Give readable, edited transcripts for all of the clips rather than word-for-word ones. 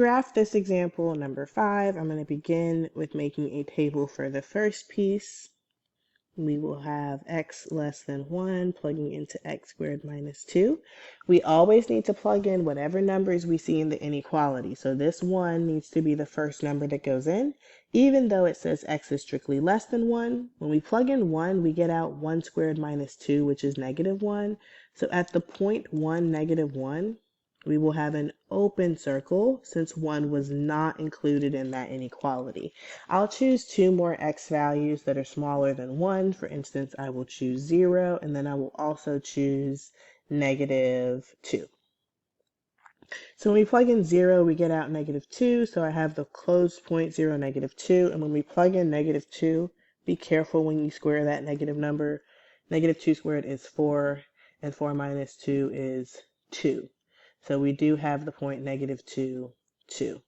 Graph this example number 5. I'm going to begin with making a table for the first piece. We will have x less than 1 plugging into x squared minus 2. We always need to plug in whatever numbers we see in the inequality. So this 1 needs to be the first number that goes in. Even though it says x is strictly less than 1, when we plug in 1, we get out 1 squared minus 2, which is negative 1. So at the point 1, negative 1, we will have an open circle since 1 was not included in that inequality. I'll choose 2 more x values that are smaller than 1. For instance, I will choose 0, and then I will also choose negative 2. So when we plug in 0, we get out negative 2, so I have the closed point 0, negative 2, and when we plug in negative 2, be careful when you square that negative number. Negative 2 squared is 4, and 4 minus 2 is 2. So we do have the point negative 2, 2.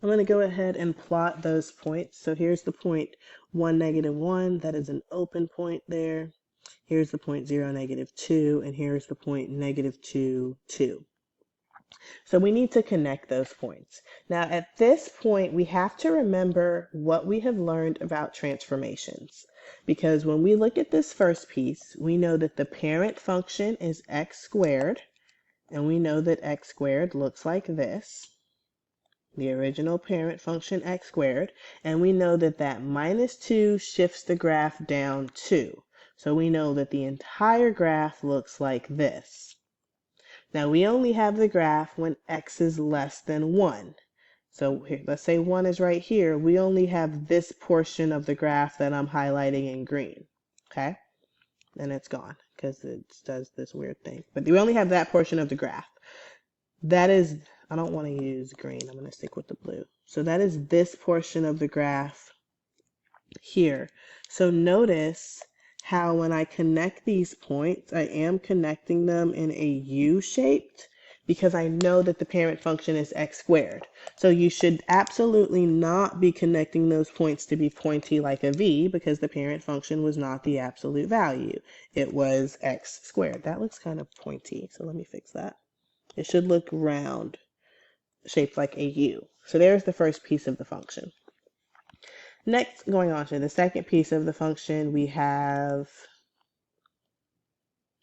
I'm going to go ahead and plot those points. So here's the point 1, negative 1. That is an open point there. Here's the point 0, negative 2. And here's the point negative 2, 2. So we need to connect those points. Now at this point, we have to remember what we have learned about transformations. Because when we look at this first piece, we know that the parent function is x squared. And we know that x squared looks like this. The original parent function x squared, and we know that that minus 2 shifts the graph down 2. So we know that the entire graph looks like this. Now we only have the graph when x is less than 1. So here, let's say 1 is right here. We only have this portion of the graph that I'm highlighting in green. Okay? And it's gone because it does this weird thing. But we only have that portion of the graph. That is, I don't want to use green. I'm going to stick with the blue. So that is this portion of the graph here. So notice how when I connect these points, I am connecting them in a U-shaped because I know that the parent function is x squared. So you should absolutely not be connecting those points to be pointy like a V because the parent function was not the absolute value. It was x squared. That looks kind of pointy, so let me fix that. It should look round, shaped like a U. So there's the first piece of the function. Next, going on to the second piece of the function, we have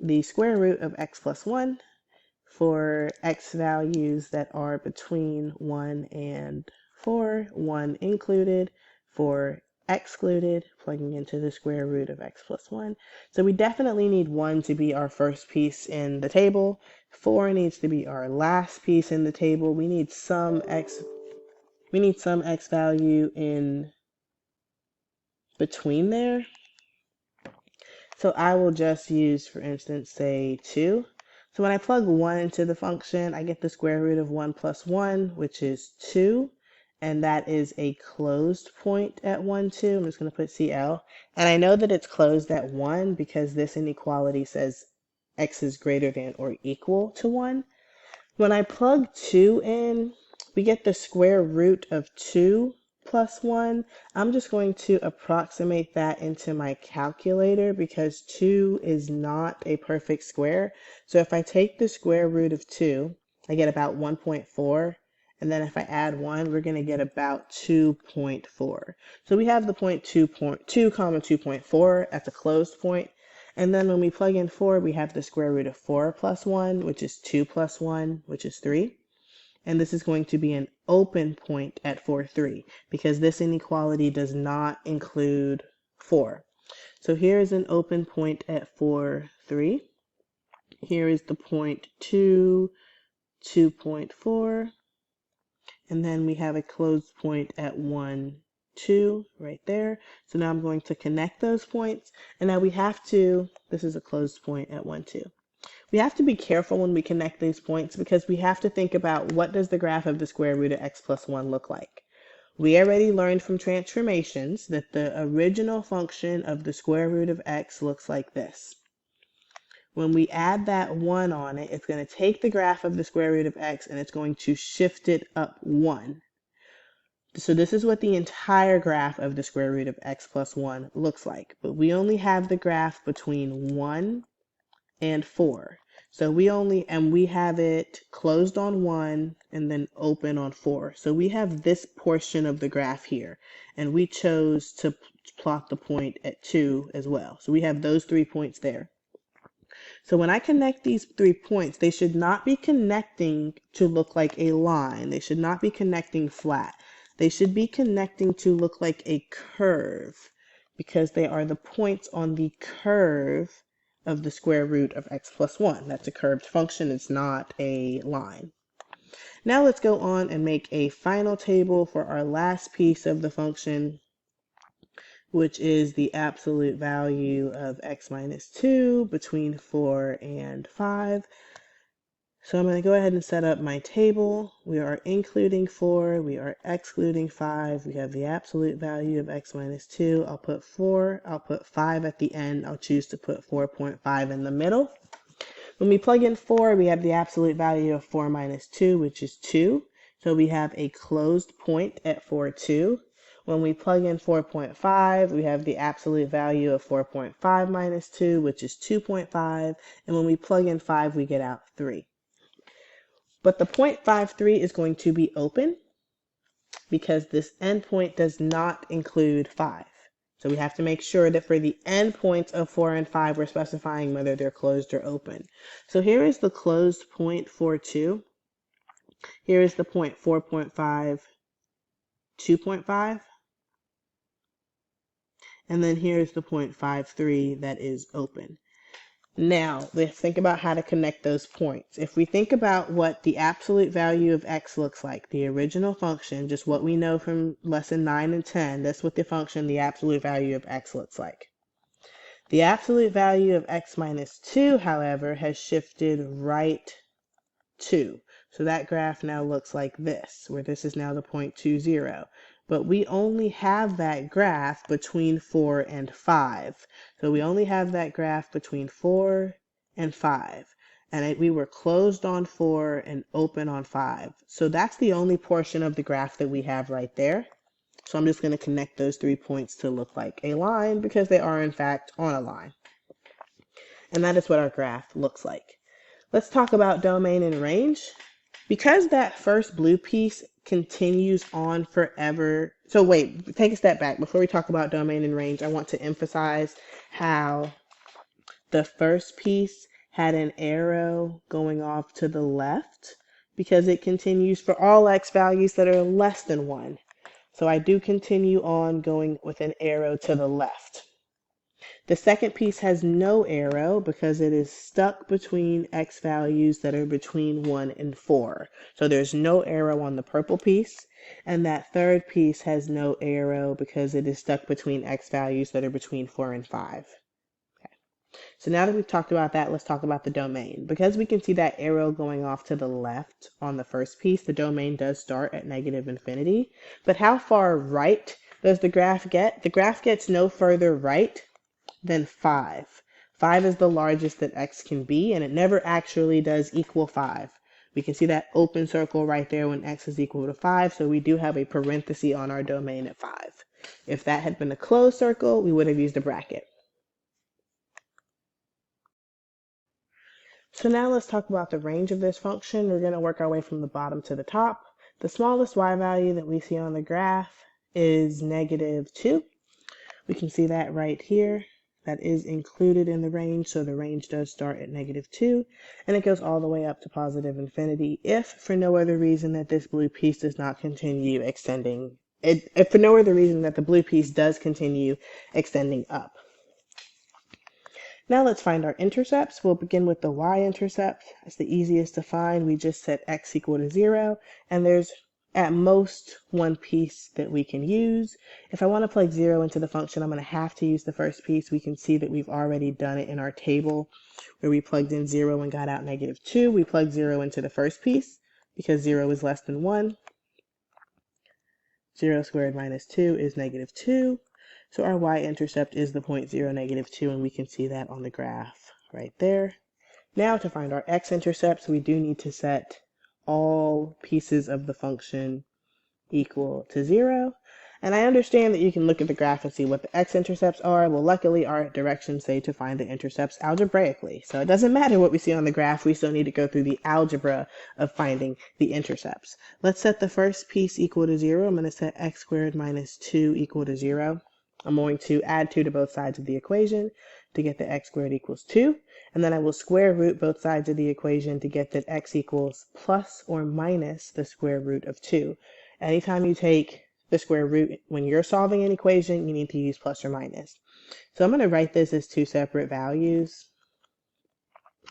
the square root of x plus 1 for x values that are between 1 and 4, 1 included. For excluded, plugging into the square root of x plus 1. So we definitely need 1 to be our first piece in the table. 4 needs to be our last piece in the table. We need some x value in between there. So I will just use, for instance, say 2. So when I plug 1 into the function, I get the square root of 1 plus 1, which is 2. And that is a closed point at 1, 2. I'm just going to put CL. And I know that it's closed at 1 because this inequality says x is greater than or equal to 1. When I plug 2 in, we get the square root of 2 plus 1. I'm just going to approximate that into my calculator because 2 is not a perfect square. So if I take the square root of 2, I get about 1.4. And then if I add 1, we're going to get about 2.4. So we have the point 2, 2.4 at the closed point. And then when we plug in 4, we have the square root of 4 plus 1, which is 2 plus 1, which is 3. And this is going to be an open point at 4, 3, because this inequality does not include 4. So here is an open point at 4, 3. Here is the point 2, 2.4. And then we have a closed point at 1, 2 right there. So now I'm going to connect those points. And now we have to, this is a closed point at 1, 2. We have to be careful when we connect these points because we have to think about what does the graph of the square root of x plus 1 look like. We already learned from transformations that the original function of the square root of x looks like this. When we add that 1 on it, it's going to take the graph of the square root of x and it's going to shift it up 1. So this is what the entire graph of the square root of x plus 1 looks like. But we only have the graph between 1 and 4. So we have it closed on 1 and then open on 4. So we have this portion of the graph here, and we chose to plot the point at 2 as well. So we have those 3 points there. So when I connect these 3 points, they should not be connecting to look like a line. They should not be connecting flat. They should be connecting to look like a curve, because they are the points on the curve of the square root of x plus 1. That's a curved function. It's not a line. Now let's go on and make a final table for our last piece of the function, which is the absolute value of x minus 2 between 4 and 5. So I'm going to go ahead and set up my table. We are including 4, we are excluding 5. We have the absolute value of x minus 2. I'll put 4, I'll put 5 at the end. I'll choose to put 4.5 in the middle. When we plug in 4, we have the absolute value of 4 minus 2, which is 2. So we have a closed point at 4, 2. When we plug in 4.5, we have the absolute value of 4.5 minus 2, which is 2.5. And when we plug in 5, we get out 3. But the 0.53 is going to be open because this endpoint does not include 5. So we have to make sure that for the endpoints of 4 and 5, we're specifying whether they're closed or open. So here is the closed point 4, 2. Here is the point 4.5, 2.5. And then here's the 0.53 that is open. Now, let's think about how to connect those points. If we think about what the absolute value of x looks like, the original function, just what we know from lesson 9 and 10, that's what the function, the absolute value of x looks like. The absolute value of x minus 2, however, has shifted right 2. So that graph now looks like this, where this is now the 0.20. But we only have that graph between 4 and 5. So we only have that graph between 4 and 5. And we were closed on 4 and open on 5. So that's the only portion of the graph that we have right there. So I'm just going to connect those 3 points to look like a line because they are in fact on a line. And that is what our graph looks like. Let's talk about domain and range. Because that first blue piece continues on forever. So wait, take a step back. Before we talk about domain and range, I want to emphasize how the first piece had an arrow going off to the left because it continues for all x values that are less than 1. So I do continue on going with an arrow to the left. The second piece has no arrow because it is stuck between x values that are between 1 and 4. So there's no arrow on the purple piece. And that third piece has no arrow because it is stuck between x values that are between 4 and 5. Okay. So now that we've talked about that, let's talk about the domain. Because we can see that arrow going off to the left on the first piece, the domain does start at negative infinity. But how far right does the graph get? The graph gets no further right than 5. 5 is the largest that x can be, and it never actually does equal 5. We can see that open circle right there when x is equal to 5, so we do have a parenthesis on our domain at 5. If that had been a closed circle, we would have used a bracket. So now let's talk about the range of this function. We're going to work our way from the bottom to the top. The smallest y value that we see on the graph is negative 2. We can see that right here. That is included in the range, so the range does start at negative 2, and it goes all the way up to positive infinity if for no other reason that this blue piece does not continue extending. If for no other reason that the blue piece does continue extending up. Now let's find our intercepts. We'll begin with the y-intercept. It's the easiest to find. We just set x equal to 0, and there's at most one piece that we can use. If I want to plug 0 into the function, I'm going to have to use the first piece. We can see that we've already done it in our table where we plugged in 0 and got out negative 2. We plugged 0 into the first piece because 0 is less than 1. 0 squared minus 2 is negative 2. So our y-intercept is the point 0, negative 2, and we can see that on the graph right there. Now to find our x-intercepts, we do need to set all pieces of the function equal to 0. And I understand that you can look at the graph and see what the x-intercepts are. Well, luckily our directions say to find the intercepts algebraically. So it doesn't matter what we see on the graph, we still need to go through the algebra of finding the intercepts. Let's set the first piece equal to 0. I'm going to set x squared minus 2 equal to 0. I'm going to add 2 to both sides of the equation to get that x squared equals 2. And then I will square root both sides of the equation to get that x equals plus or minus the square root of 2. Anytime you take the square root when you're solving an equation, you need to use plus or minus. So I'm going to write this as two separate values,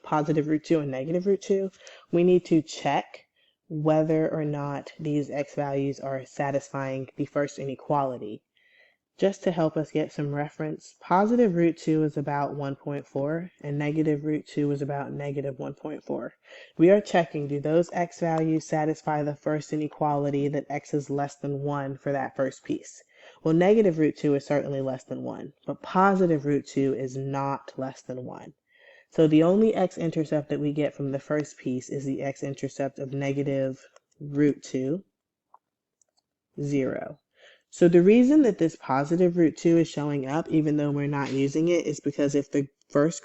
positive root 2 and negative root 2. We need to check whether or not these x values are satisfying the first inequality. Just to help us get some reference, positive root 2 is about 1.4 and negative root 2 is about negative 1.4. We are checking, do those x values satisfy the first inequality that x is less than 1 for that first piece? Well, negative root 2 is certainly less than 1, but positive root 2 is not less than 1. So the only x-intercept that we get from the first piece is the x-intercept of negative root 2, 0. So the reason that this positive root 2 is showing up, even though we're not using it, is because if the first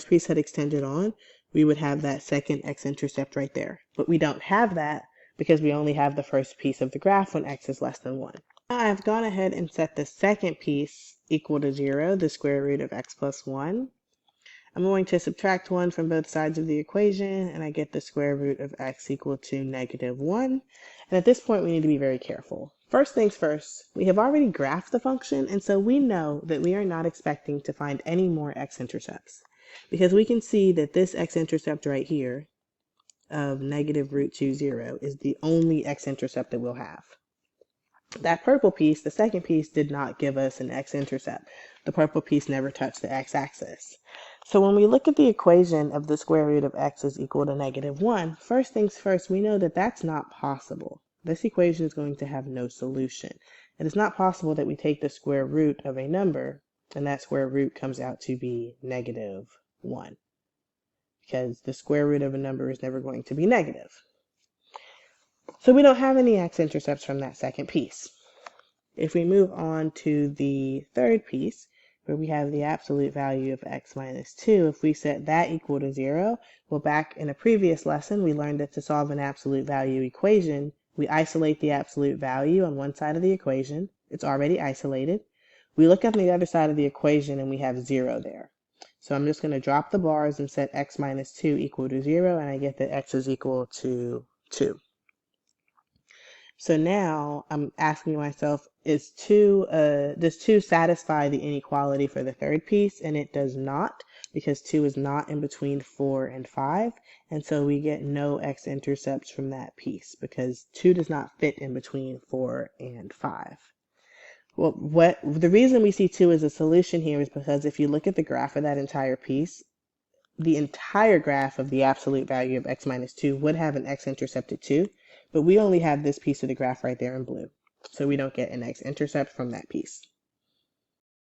piece had extended on, we would have that second x-intercept right there. But we don't have that because we only have the first piece of the graph when x is less than 1. Now I've gone ahead and set the second piece equal to 0, the square root of x plus 1. I'm going to subtract 1 from both sides of the equation, and I get the square root of x equal to negative 1. And at this point, we need to be very careful. First things first, we have already graphed the function, and so we know that we are not expecting to find any more x-intercepts, because we can see that this x-intercept right here of negative root 2, 0 is the only x-intercept that we'll have. That purple piece, the second piece, did not give us an x-intercept. The purple piece never touched the x-axis. So when we look at the equation of the square root of x is equal to negative 1, first things first, we know that that's not possible. This equation is going to have no solution. It is not possible that we take the square root of a number and that square root comes out to be negative 1, because the square root of a number is never going to be negative. So we don't have any x-intercepts from that second piece. If we move on to the third piece, where we have the absolute value of x minus 2, if we set that equal to 0, well, back in a previous lesson, we learned that to solve an absolute value equation, we isolate the absolute value on one side of the equation. It's already isolated. We look at the other side of the equation and we have 0 there. So I'm just going to drop the bars and set x minus 2 equal to 0, and I get that x is equal to 2. So now I'm asking myself, does 2 satisfy the inequality for the third piece? And it does not, because 2 is not in between 4 and 5. And so we get no x-intercepts from that piece because 2 does not fit in between 4 and 5. Well, the reason we see 2 as a solution here is because if you look at the graph of that entire piece, the entire graph of the absolute value of x minus 2 would have an x-intercept at 2, but we only have this piece of the graph right there in blue. So we don't get an x-intercept from that piece.